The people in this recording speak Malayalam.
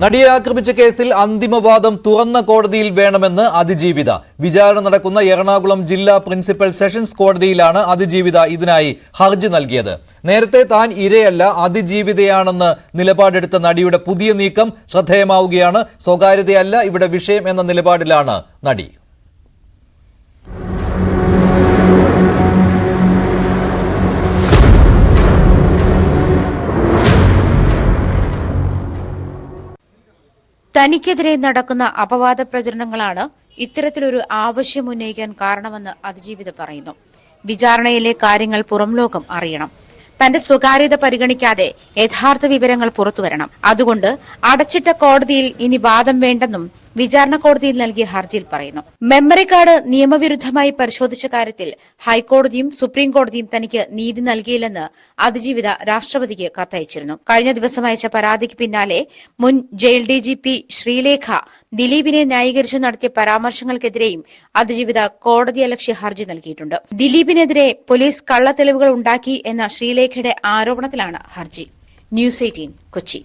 നടിയെ ആക്രമിച്ച കേസിൽ അന്തിമവാദം തുറന്ന കോടതിയിൽ വേണമെന്ന് അതിജീവിത. വിചാരണ നടക്കുന്ന എറണാകുളം ജില്ലാ പ്രിൻസിപ്പൽ സെഷൻസ് കോടതിയിലാണ് അതിജീവിത ഇതിനായി ഹർജി നൽകിയത്. നേരത്തെ താൻ ഇരയല്ല അതിജീവിതയാണെന്ന് നിലപാടെടുത്ത നടിയുടെ പുതിയ നീക്കം ശ്രദ്ധേയമാവുകയാണ്. സ്വകാര്യതയല്ല ഇവിടെ വിഷയം എന്ന നിലപാടിലാണ് നടി. തനിക്കെതിരെ നടക്കുന്ന അപവാദ പ്രചരണങ്ങളാണ് ഇത്തരത്തിലൊരു ആവശ്യം ഉന്നയിക്കാൻ കാരണമെന്ന് അതിജീവിത പറയുന്നു. വിചാരണയിലെ കാര്യങ്ങൾ പുറംലോകം അറിയണം. തന്റെ സ്വകാര്യത പരിഗണിക്കാതെ യഥാർത്ഥ വിവരങ്ങൾ പുറത്തുവരണം. അതുകൊണ്ട് അടച്ചിട്ട കോടതിയിൽ ഇനി വാദം വേണ്ടെന്നും വിചാരണ കോടതിയിൽ നൽകിയ ഹർജിയിൽ പറയുന്നു. മെമ്മറി കാർഡ് നിയമവിരുദ്ധമായി പരിശോധിച്ച കാര്യത്തിൽ ഹൈക്കോടതിയും സുപ്രീം കോടതിയും തനിക്ക് നീതി നൽകിയില്ലെന്ന് അതിജീവിത രാഷ്ട്രപതിക്ക് കത്തയച്ചിരുന്നു. കഴിഞ്ഞ ദിവസം അയച്ച പരാതിക്ക് പിന്നാലെ മുൻ ജയിൽ DGP ശ്രീലേഖ ദിലീപിനെ ന്യായീകരിച്ചു നടത്തിയ പരാമർശങ്ങൾക്കെതിരെയും അതിജീവിത കോടതിയലക്ഷ്യ ഹർജി നൽകിയിട്ടുണ്ട്. ദിലീപിനെതിരെ പോലീസ് കള്ളത്തെളിവുകൾ ഉണ്ടാക്കി എന്ന ശ്രീലേഖയുടെ ആരോപണത്തിലാണ് ഹർജി. ന്യൂസ് 18 കൊച്ചി.